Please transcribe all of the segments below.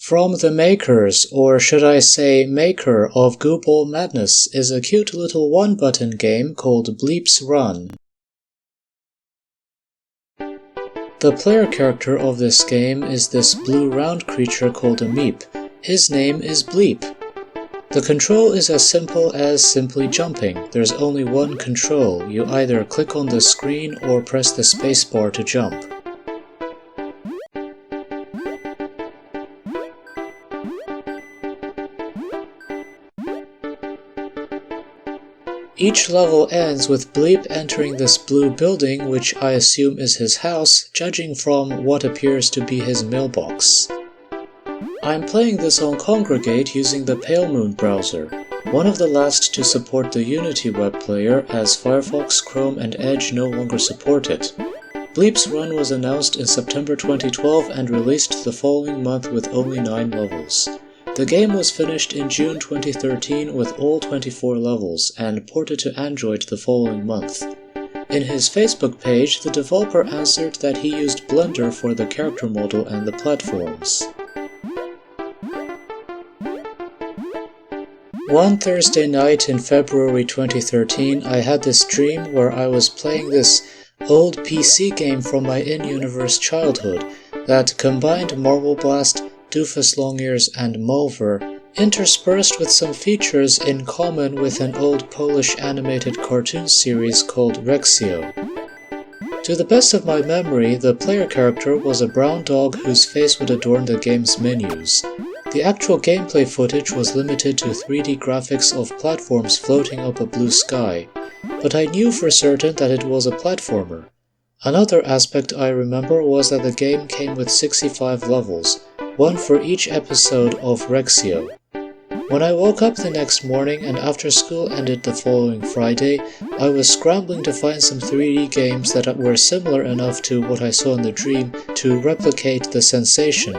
From the makers, or should I say maker, of Gooball Madness is a cute little one-button game called Bleeps Run. The player character of this game is this blue round creature called a Meep. His name is Bleep. The control is as simple as simply jumping. There's only one control. You either click on the screen or press the spacebar to jump. Each level ends with Bleep entering this blue building, which I assume is his house, judging from what appears to be his mailbox. I'm playing this on Congregate using the Palemoon browser, one of the last to support the Unity web player as Firefox, Chrome, and Edge no longer support it. Bleeps Run was announced in September 2012 and released the following month with only 9 levels. The game was finished in June 2013 with all 24 levels and ported to Android the following month. In his Facebook page, the developer answered that he used Blender for the character model and the platforms. One Thursday night in February 2013, I had this dream where I was playing this old PC game from my in-universe childhood that combined Marble Blast, Doofus Longears, and Mulver, interspersed with some features in common with an old Polish animated cartoon series called Rexio. To the best of my memory, the player character was a brown dog whose face would adorn the game's menus. The actual gameplay footage was limited to 3D graphics of platforms floating up a blue sky, but I knew for certain that it was a platformer. Another aspect I remember was that the game came with 65 levels, one for each episode of Rexio. When I woke up the next morning and after school ended the following Friday, I was scrambling to find some 3D games that were similar enough to what I saw in the dream to replicate the sensation.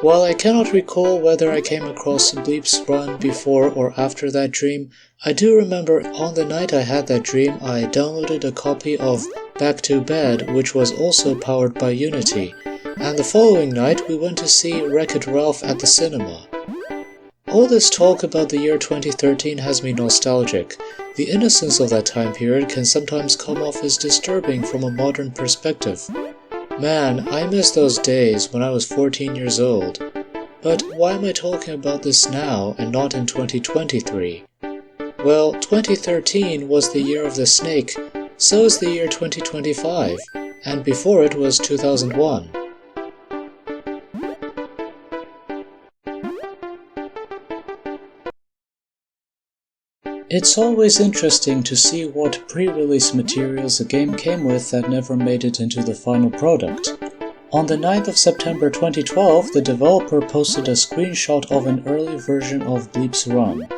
While I cannot recall whether I came across Bleeps Run before or after that dream, I do remember on the night I had that dream I downloaded a copy of Back to Bed, which was also powered by Unity, and the following night we went to see Wreck-It Ralph at the cinema. All this talk about the year 2013 has me nostalgic. The innocence of that time period can sometimes come off as disturbing from a modern perspective. Man, I miss those days when I was 14 years old. But why am I talking about this now and not in 2023? Well, 2013 was the year of the snake, so is the year 2025, and before it was 2001. It's always interesting to see what pre-release materials a game came with that never made it into the final product. On the 9th of September 2012, the developer posted a screenshot of an early version of Bleeps Run.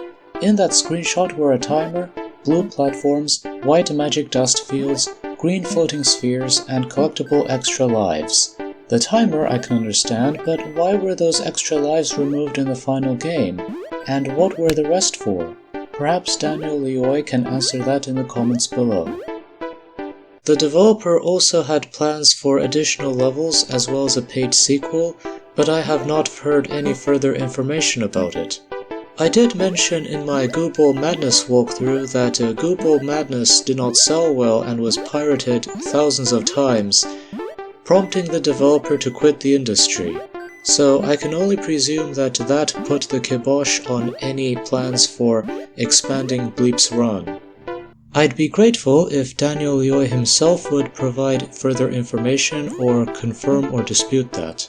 In that screenshot were a timer, blue platforms, white magic dust fields, green floating spheres, and collectible extra lives. The timer I can understand, but why were those extra lives removed in the final game? And what were the rest for? Perhaps Daniel Leoy can answer that in the comments below. The developer also had plans for additional levels as well as a paid sequel, but I have not heard any further information about it. I did mention in my Gooball Madness walkthrough that Gooball Madness did not sell well and was pirated thousands of times, prompting the developer to quit the industry. So I can only presume that put the kibosh on any plans for expanding Bleeps Run. I'd be grateful if Daniel Leoy himself would provide further information or confirm or dispute that.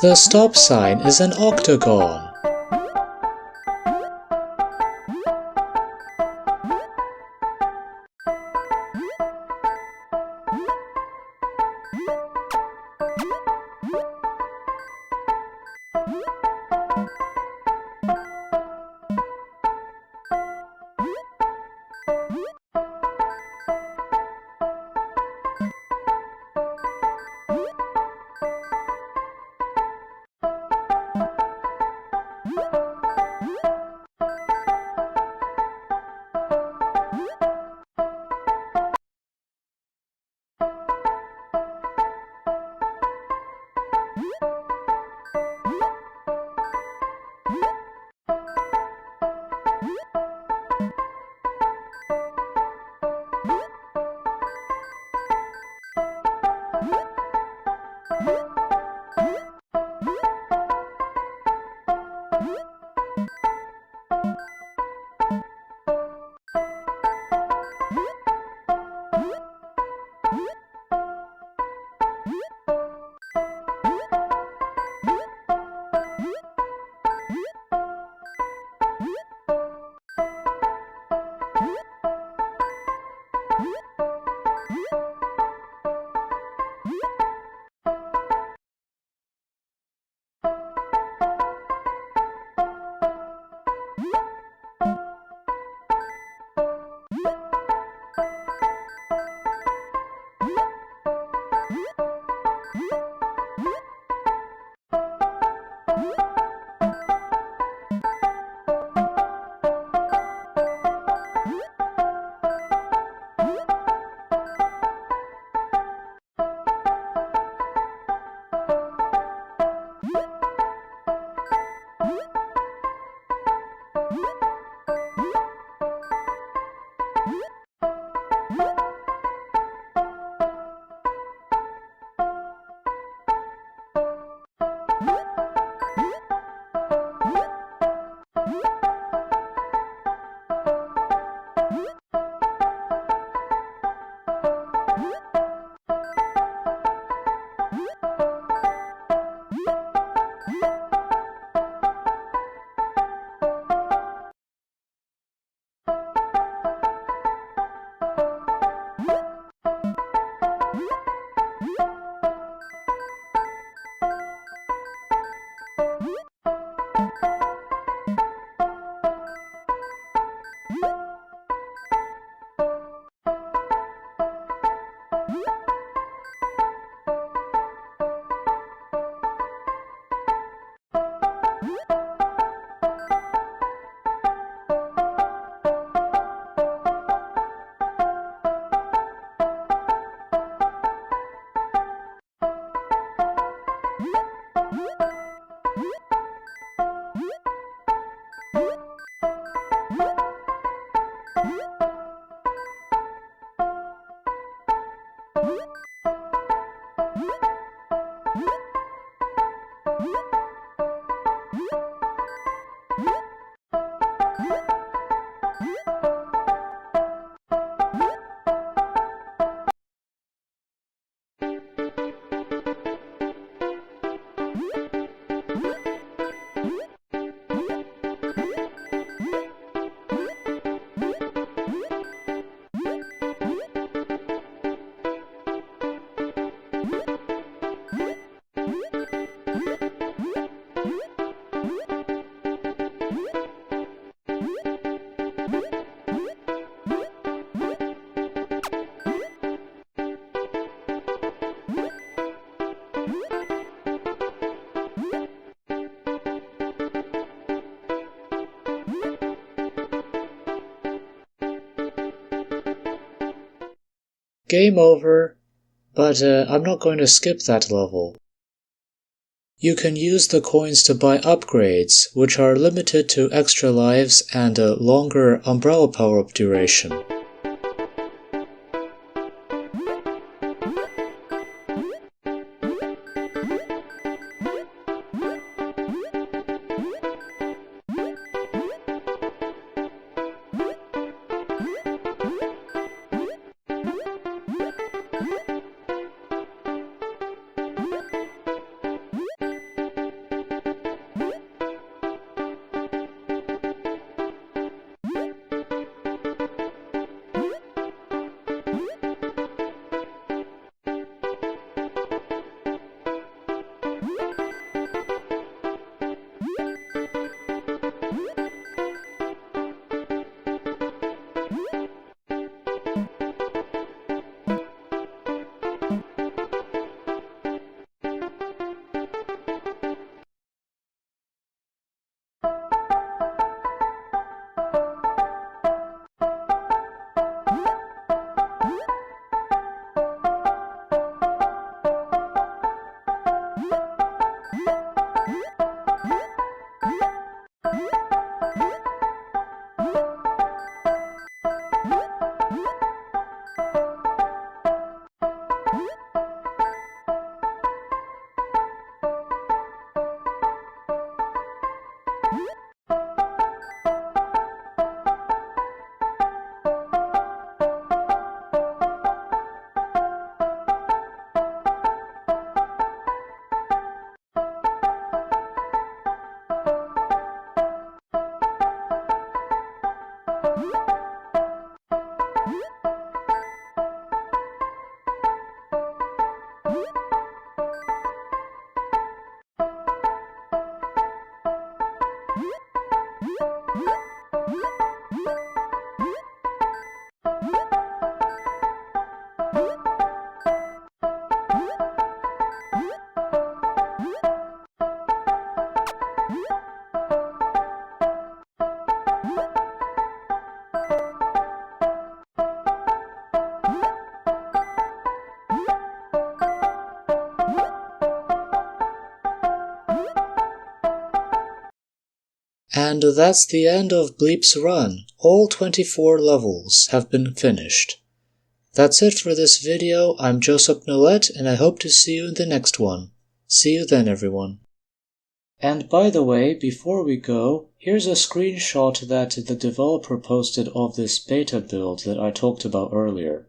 The stop sign is an octagon. Game over, but I'm not going to skip that level. You can use the coins to buy upgrades, which are limited to extra lives and a longer umbrella power-up duration. And that's the end of Bleep's run. All 24 levels have been finished. That's it for this video. I'm Joseph Nolet, and I hope to see you in the next one. See you then, everyone. And by the way, before we go, here's a screenshot that the developer posted of this beta build that I talked about earlier.